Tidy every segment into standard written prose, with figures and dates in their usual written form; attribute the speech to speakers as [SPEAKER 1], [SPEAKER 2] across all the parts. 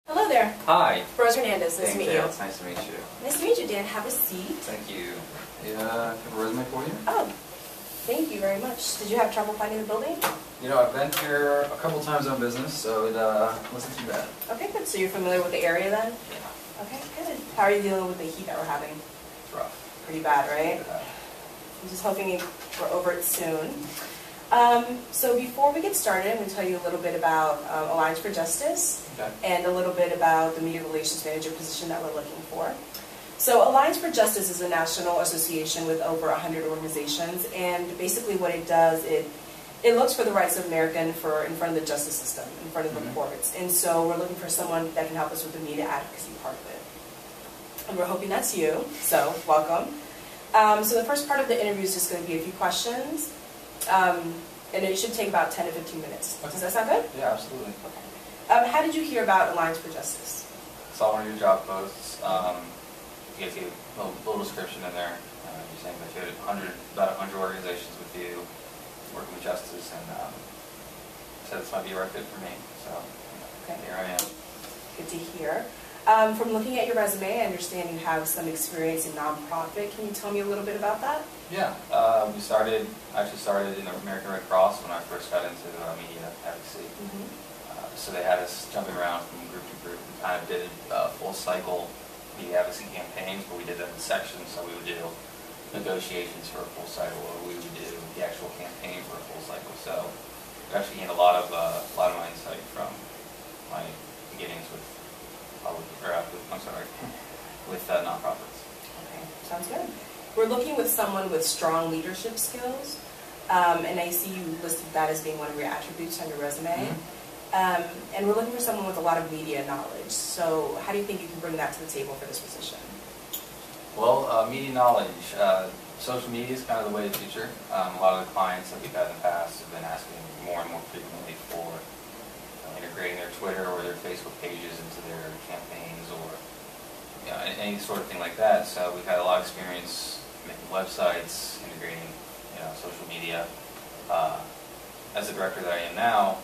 [SPEAKER 1] Hello there.
[SPEAKER 2] Hi.
[SPEAKER 1] Rose Hernandez. Nice to meet you.
[SPEAKER 2] It's nice to meet you.
[SPEAKER 1] Nice to meet you, Dan. Have a seat.
[SPEAKER 2] Thank you. Have a resume for you?
[SPEAKER 1] Oh, thank you very much. Did you have trouble finding the building?
[SPEAKER 2] You know, I've been here a couple times on business, so it wasn't too bad.
[SPEAKER 1] Okay, good. So you're familiar with the area then?
[SPEAKER 2] Yeah.
[SPEAKER 1] Okay, good. How are you dealing with the heat that we're having?
[SPEAKER 2] It's rough.
[SPEAKER 1] Pretty bad, right?
[SPEAKER 2] Pretty bad.
[SPEAKER 1] I'm just hoping we're over it soon. So before we get started, I'm going to tell you a little bit about Alliance for Justice,
[SPEAKER 2] Okay.
[SPEAKER 1] and a little bit about the Media Relations Manager position that we're looking for. So Alliance for Justice is a national association with over 100 organizations, and basically what it does, it looks for the rights of Americans in front of the justice system, in front of the courts. And so we're looking for someone that can help us with the media advocacy part of it. And we're hoping that's you, so welcome. So the first part of the interview is just going to be a few questions, and it should take about 10 to 15 minutes.
[SPEAKER 2] Okay.
[SPEAKER 1] Does that sound good?
[SPEAKER 2] Yeah, absolutely.
[SPEAKER 1] Okay. How did you hear about Alliance for Justice?
[SPEAKER 2] Saw one of your job posts. You guys gave a little description in there. You're saying that you had about 100 organizations with you working with justice, and said this might be a right fit for me. So
[SPEAKER 1] Okay.
[SPEAKER 2] here I am.
[SPEAKER 1] Good to hear. From looking at your resume, I understand you have some experience in nonprofit. Can you tell me a little bit about that?
[SPEAKER 2] Yeah, I actually started in the American Red Cross when I first got into media advocacy. So they had us jumping around from group to group and kind of did full cycle media advocacy campaigns, but we did them in sections. So we would do negotiations for a full cycle, or we would do the actual campaign for a full cycle. So we actually gained a lot of my insight from my beginnings with with nonprofits.
[SPEAKER 1] Okay, sounds good. We're looking with someone with strong leadership skills, and I see you listed that as being one of your attributes on your resume. And we're looking for someone with a lot of media knowledge. So how do you think you can bring that to the table for this position?
[SPEAKER 2] Well, media knowledge. Social media is kind of the way of the future. A lot of the clients that we've had in the past have been asking more and more frequently for integrating their Twitter or their Facebook pages into their campaigns, or any sort of thing like that. So we've had a lot of experience making websites, integrating social media. As the director that I am now,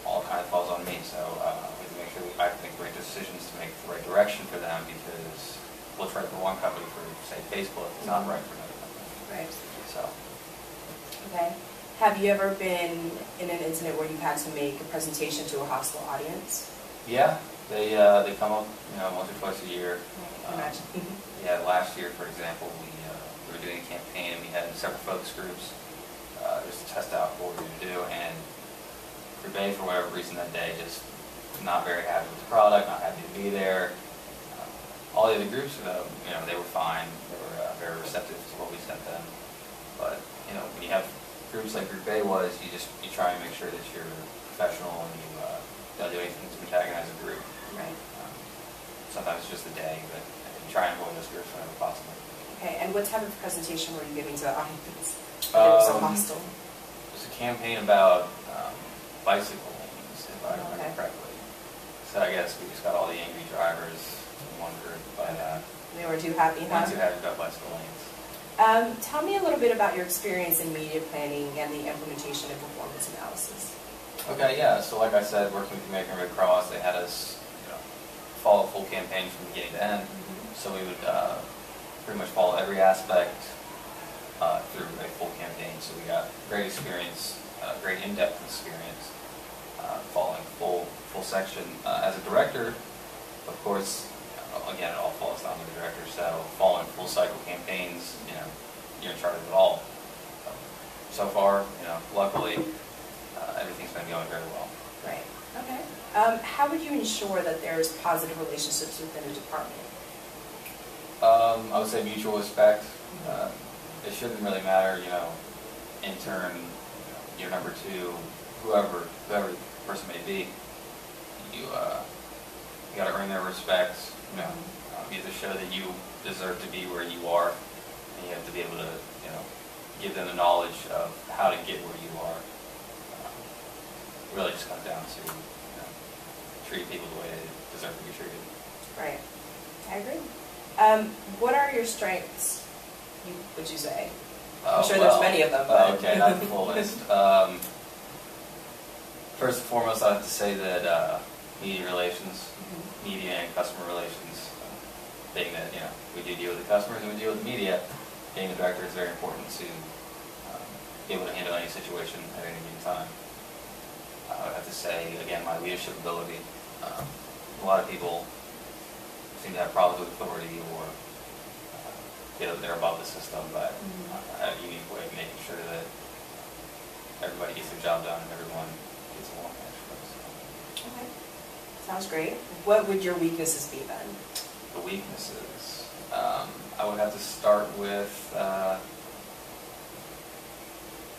[SPEAKER 2] all kind of falls on me. So we have to make sure I can make the right decisions to make the right direction for them, because what's right for one company, for say Facebook, is not right for another company.
[SPEAKER 1] Right.
[SPEAKER 2] So.
[SPEAKER 1] Okay. Have you ever been in an incident where you've had to make a presentation to a hostile audience?
[SPEAKER 2] Yeah, they come up once or twice a year.
[SPEAKER 1] Imagine.
[SPEAKER 2] Yeah, last year, for example, we were doing a campaign, and we had several focus groups just to test out what we were going to do. And Group A, for whatever reason that day, just not very happy with the product, not happy to be there. All the other groups, they were fine. They were very receptive to what we sent them. But when you have groups like Group A was, you try and make sure that you're professional, and you don't do anything to antagonize a group.
[SPEAKER 1] Right.
[SPEAKER 2] Sometimes it's just a day, but you try and avoid those groups whenever possible.
[SPEAKER 1] Okay, and what type of presentation were you giving to the audience? They were so hostile.
[SPEAKER 2] It was a campaign about bicycle lanes, if I remember correctly. So I guess we just got all the angry drivers in one group, but
[SPEAKER 1] they were too happy,
[SPEAKER 2] not too happy about bicycle lanes.
[SPEAKER 1] Tell me a little bit about your experience in media planning and the implementation of performance analysis.
[SPEAKER 2] Okay, yeah. So like I said, working with the American Red Cross, they had us follow a full campaign from beginning to end. So we would pretty much follow every aspect through a full campaign. So we got great experience, great in-depth experience, following full section. As a director, of course, again, it all falls down to the director. So following full cycle campaigns, you're in charge of it all. So far, luckily, everything's been going very well.
[SPEAKER 1] Right. Okay. How would you ensure that there's positive relationships within a department?
[SPEAKER 2] I would say mutual respect. It shouldn't really matter, intern, your number two, whoever the person may be. You got to earn their respect. You have to show that you deserve to be where you are, and you have to be able to, give them the knowledge of how to get where you are. Really just comes down to treat people the way they deserve to be treated.
[SPEAKER 1] Right. I agree. What are your strengths, would you say? I'm sure there's many of them. But
[SPEAKER 2] Okay, not the full list. First and foremost, I have to say that media relations, media and customer relations, being that we do deal with the customers and we deal with the media, being the director is very important to be able to handle any situation at any given time. I would have to say again my leadership ability. A lot of people seem to have problems with authority or feel that they're above the system, but I have a unique way of making sure that everybody gets their job done and everyone gets along.
[SPEAKER 1] Okay, sounds great. What would your weaknesses be then?
[SPEAKER 2] The weaknesses, I would have to start with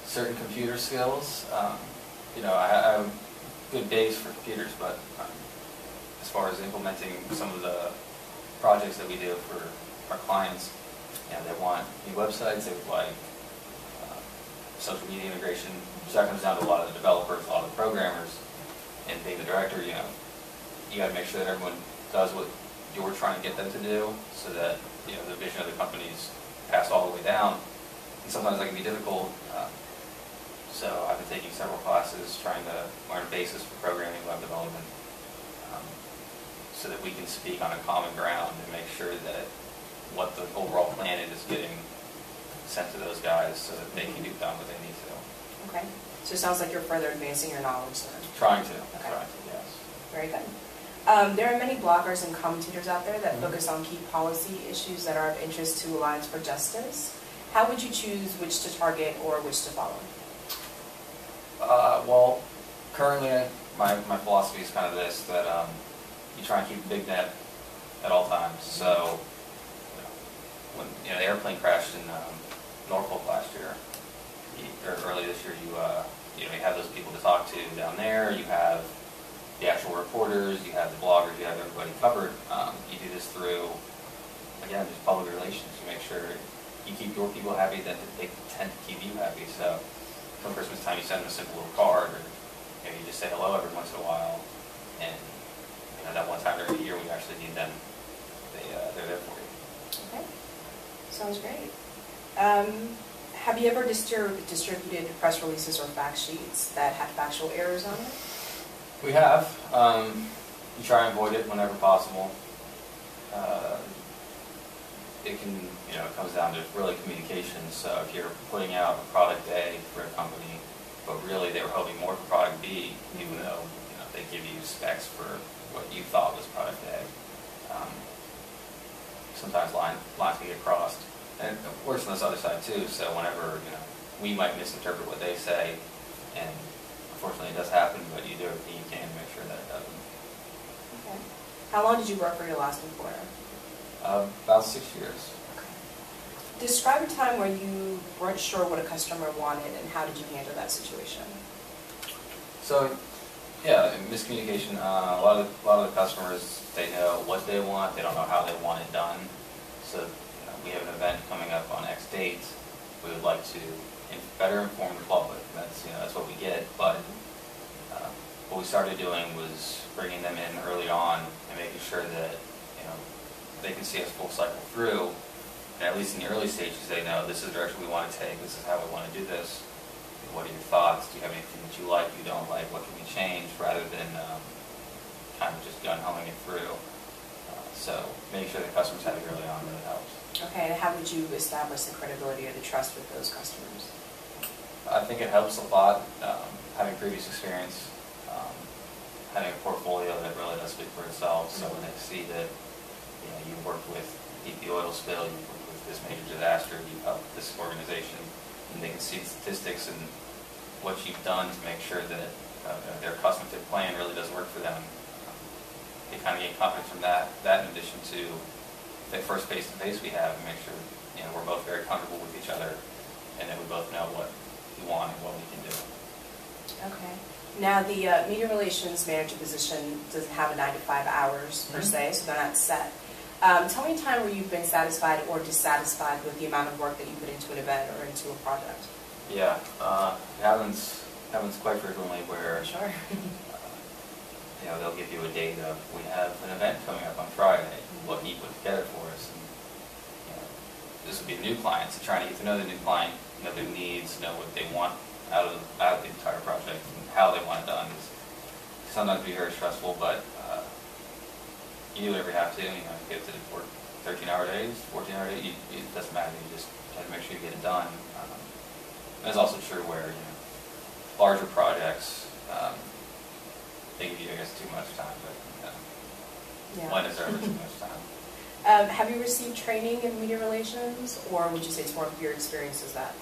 [SPEAKER 2] certain computer skills. I have a good base for computers, but as far as implementing some of the projects that we do for our clients, they want new websites, they would like social media integration. So that comes down to a lot of the developers, a lot of the programmers, and being the director, you got to make sure that everyone does what you're trying to get them to do, so that the vision of the company is passed all the way down. And sometimes that can be difficult. So I've been taking several classes trying to learn a basis for programming, web development, so that we can speak on a common ground and make sure that what the overall plan is getting sent to those guys so that they can do done what they need to.
[SPEAKER 1] Okay. So it sounds like you're further advancing your knowledge then.
[SPEAKER 2] Trying to.
[SPEAKER 1] Okay.
[SPEAKER 2] Trying to, yes.
[SPEAKER 1] Very good. There are many bloggers and commentators out there that focus on key policy issues that are of interest to Alliance for Justice. How would you choose which to target or which to follow?
[SPEAKER 2] Well, currently my philosophy is kind of this, that you try and keep a big net at all times. So when the airplane crashed in Norfolk last year, or early this year, you have those people to talk to down there. You have the actual reporters, you have the bloggers, you have everybody covered. You do this through, again, just public relations. You make sure you keep your people happy, then they tend to keep you happy. So come Christmas time, you send them a simple little card, or maybe you just say hello every once in a while. And that one time during the year, we actually need them. They're there for you.
[SPEAKER 1] Okay, sounds great. Have you ever distributed press releases or fact sheets that had factual errors on it?
[SPEAKER 2] We have. You try and avoid it whenever possible. It can, it comes down to really communication. So if you're putting out a product A for a company, but really they were hoping more for product B, even though they give you specs for what you thought was product A. Sometimes lines can get crossed, and of course on this other side too. So whenever we might misinterpret what they say, and unfortunately it does happen, but you do everything you can to make sure that it doesn't.
[SPEAKER 1] Okay. How long did you work for your last employer?
[SPEAKER 2] About 6 years.
[SPEAKER 1] Okay. Describe a time where you weren't sure what a customer wanted, and how did you handle that situation?
[SPEAKER 2] So, yeah, miscommunication. A lot of the customers, they know what they want, they don't know how they want it done. So, we have an event coming up on X date. We would like to better inform the public. That's what we get. But what we started doing was bringing them in early on and making sure that they can see us full cycle through. And at least in the early stages, they know this is the direction we want to take. This is how we want to do this. What are your thoughts? Do you have anything that you like, you don't like? What can we change? Rather than kind of just gun-hoing it through. So making sure the customers have it early on really helps.
[SPEAKER 1] Okay, and how would you establish the credibility or the trust with those customers?
[SPEAKER 2] I think it helps a lot having previous experience, having a portfolio that really does speak for itself. So when they see that you worked with the oil spill, you worked with this major disaster, you helped this organization, and they can see statistics and what you've done to make sure that their custom fit plan really does work for them. They kind of gain confidence from that in addition to the first face-to-face we have, and make sure we're both very comfortable with each other, and that we both know what we want and what we can do.
[SPEAKER 1] Okay. Now, the media relations manager position doesn't have a 9 to 5 hours per se, so they're not set. Tell me a time where you've been satisfied or dissatisfied with the amount of work that you put into an event or into a project.
[SPEAKER 2] Yeah, it happens quite frequently where
[SPEAKER 1] Sure.
[SPEAKER 2] they'll give you a date of, we have an event coming up on Friday. What can you put together for us? And, this would be a new client, so trying to get to know the new client, know their needs, know what they want out of the entire project, and how they want it done is sometimes be very stressful, but you do whatever you have to. You know, you get to work 13-hour days, 14-hour days. It doesn't matter. You just have to make sure you get it done. And it's also true where, you know, larger projects, they give you, I guess, too much time, but one is ever too much time.
[SPEAKER 1] Have you received training in media relations, or would you say it's more of your experiences that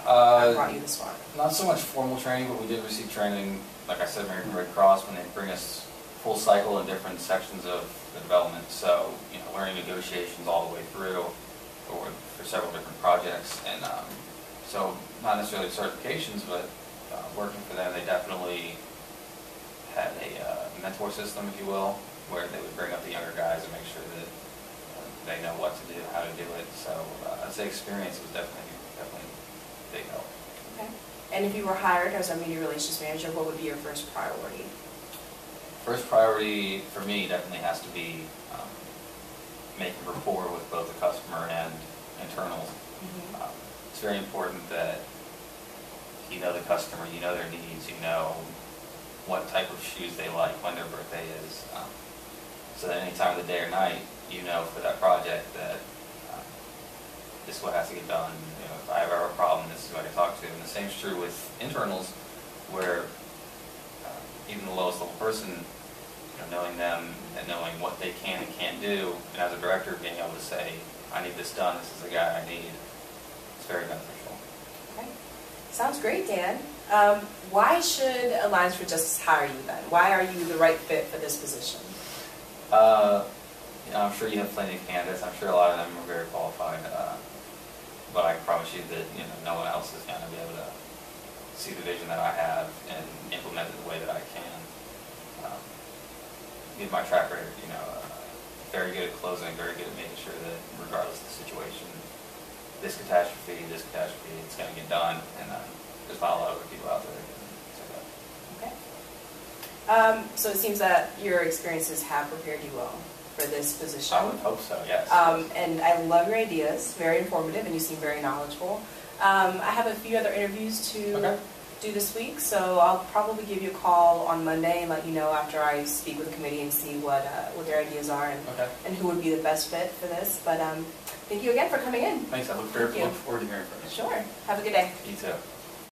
[SPEAKER 1] brought you this far?
[SPEAKER 2] Not so much formal training, but we did receive training, like I said, American Red Cross, when they bring us full cycle in different sections of the development. So, you know, learning negotiations all the way through for several different projects. And so, not necessarily certifications, but working for them, they definitely had a mentor system, if you will, where they would bring up the younger guys and make sure that they know what to do, how to do it. So I'd say experience was definitely a big help.
[SPEAKER 1] Okay. And if you were hired as our media relations manager, what would be your first priority?
[SPEAKER 2] First priority for me definitely has to be making rapport with both the customer and internals. It's very important that you know the customer, you know their needs, you know what type of shoes they like, when their birthday is. So that any time of the day or night, you know for that project that this is what has to get done. You know, if I ever have a problem, this is who I can talk to. And the same is true with internals, where even the lowest level person, you know, knowing them and knowing what they can and can't do, and as a director being able to say, I need this done, this is the guy I need, it's very beneficial.
[SPEAKER 1] Okay. Sounds great, Dan. Why should Alliance for Justice hire you then? Why are you the right fit for this position?
[SPEAKER 2] You know, I'm sure you have plenty of candidates. I'm sure a lot of them are very qualified. But I can promise you that, you know, no one else is going to be able to see the vision that I have and implement it the way that I can. Given my track record, you know, very good at closing, very good at making sure that regardless of the situation, this catastrophe, it's going to get done. And there's not a lot of other people out there that can say that.
[SPEAKER 1] Okay. So it seems that your experiences have prepared you well for this position.
[SPEAKER 2] I would hope so, yes.
[SPEAKER 1] And I love your ideas, very informative, and you seem very knowledgeable. I have a few other interviews to do this week, so I'll probably give you a call on Monday and let you know after I speak with the committee and see what their ideas are and who would be the best fit for this. But thank you again for coming in.
[SPEAKER 2] Thanks, I look forward to hearing from you.
[SPEAKER 1] Sure. Have a good day.
[SPEAKER 2] You too.